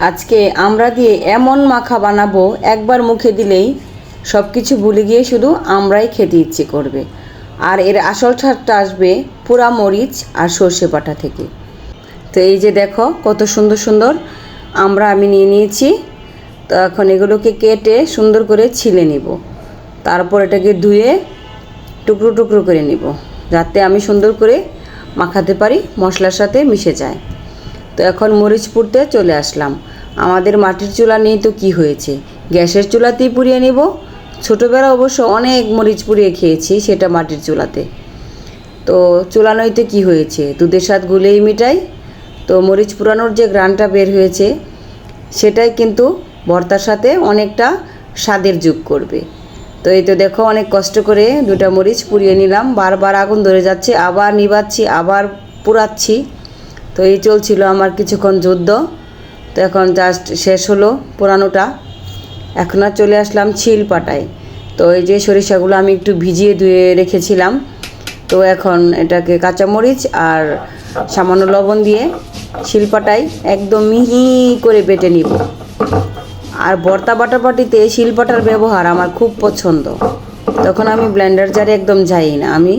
আজকে আমরা দিয়ে এমন মাখা বানাবো, একবার মুখে দিলেই সব কিছু ভুলে গিয়ে শুধু আমরাই খেতে ইচ্ছে করবে। আর এর আসল স্বাদটা আসবে পোড়া মরিচ আর সর্ষে বাটা থেকে। তো এই যে দেখো কত সুন্দর সুন্দর আমরা আমি নিয়ে নিয়েছি। তো এখন এগুলোকে কেটে সুন্দর করে ছিলে নিব, তারপর এটাকে ধুয়ে টুকরো টুকরো করে নিব, যাতে আমি সুন্দর করে মাখাতে পারি, মশলার সাথে মিশে যায়। তো এখন মরিচ পুড়তে চলে আসলাম। আমাদের মাটির চুলা নেই তো কি হয়েছে, গ্যাসের চুলাতেই পুড়িয়ে নিব। ছোটোবেলা অবশ্য অনেক মরিচ পুড়িয়ে খেয়েছি, সেটা মাটির চুলাতে। তো চুলা নইতে কি হয়েছে, দুধের স্বাদ গুলেই মিটাই। তো মরিচ পুরানোর যে গ্রানটা বের হয়েছে, সেটাই কিন্তু ভর্তার সাথে অনেকটা স্বাদের যোগ করবে। তো এই তো দেখো অনেক কষ্ট করে দুটা মরিচ পুড়িয়ে নিলাম। বারবার আগুন ধরে যাচ্ছে, আবার নিভাচ্ছি, আবার পুড়াচ্ছি। তো এই চলছিল আমার কিছুক্ষণ যুদ্ধ। তো এখন জাস্ট শেষ হলো পোড়ানোটা। এখন আর চলে আসলাম ছিল পাটায়। তো এই যে সরিষাগুলো আমি একটু ভিজিয়ে ধুয়ে রেখেছিলাম, তো এখন এটাকে কাঁচামরিচ আর সামান্য লবণ দিয়ে শিলপাটায় একদম মিহি করে বেটে নিব। আর ভর্তা বাটাবাটিতে শিলপাটার ব্যবহার আমার খুব পছন্দ। তখন আমি ব্লেন্ডার জারে একদম যাই না, আমি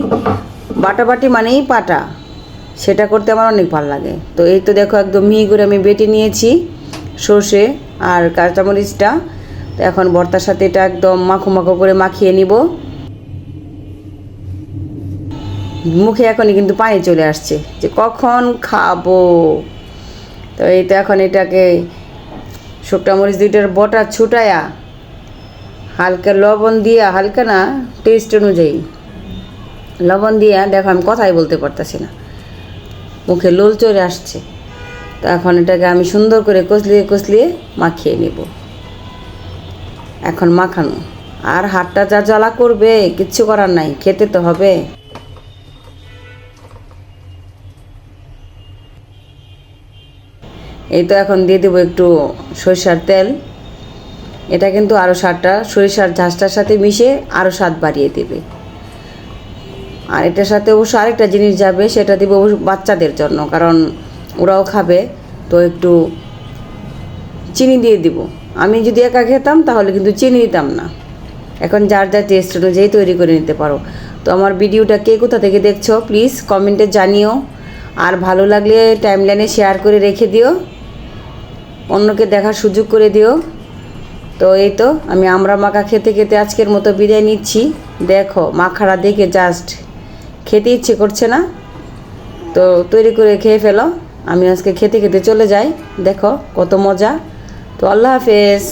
বাটাবাটি মানেই পাটা, সেটা করতে আমার অনেক ভালো লাগে। তো এই তো দেখো একদম মিহি করে আমি বেটে নিয়েছি সর্ষে আর কাঁচামরিচটা। তো এখন ভর্তার সাথে এটা একদম মাখো মাখো করে মাখিয়ে নিব। মুখে এখনই কিন্তু পানি চলে আসছে যে কখন খাবো। তো এই তো এখন এটাকে শুকনা মরিচ দুইটার বটা ছুটায়া হালকা লবণ দিয়া, হালকা না টেস্ট অনুযায়ী লবণ দিয়া, দেখো আমি কথাই বলতে পারতেছি না, মুখে লোল চলে আসছে। তো এখন এটাকে আমি সুন্দর করে কষলিয়ে কষলিয়ে মাখিয়ে নেব। এখন মাখানো, আর হাতটা যা জ্বালা করবে কিচ্ছু করার নাই, খেতে তো হবে। এই তো এখন দিয়ে দেবো একটু সরিষার তেল। এটা কিন্তু আরও স্বাদটা সরিষার ঝাঁসটার সাথে মিশে আরও স্বাদ বাড়িয়ে দেবে। আর এটার সাথে অবশ্য আরেকটা জিনিস যাবে, সেটা দেবো বাচ্চাদের জন্য, কারণ ওরাও খাবে। তো একটু চিনি দিয়ে দিব। আমি যদি একা খেতাম তাহলে কিন্তু চিনি দিতাম না। এখন যার যার টেস্ট অনুযায়ী তৈরি করে নিতে পারো। তো আমার ভিডিওটা কে কোথা থেকে দেখছো প্লিজ কমেন্টে জানিও। আর ভালো লাগলে টাইমলাইনে শেয়ার করে রেখে দিও, অন্যকে দেখার সুযোগ করে দিও। তো এই তো আমি আমরা মাখা খেতে খেতে আজকের মতো বিদায় নিচ্ছি। দেখো মাখাটা দেখে জাস্ট খেতে ইচ্ছে করছে না, তো তৈরি করে খেয়ে ফেলো। আমি আজকে খেতে খেতে চলে যাই, দেখো কত মজা। তো আল্লাহ হাফেজ।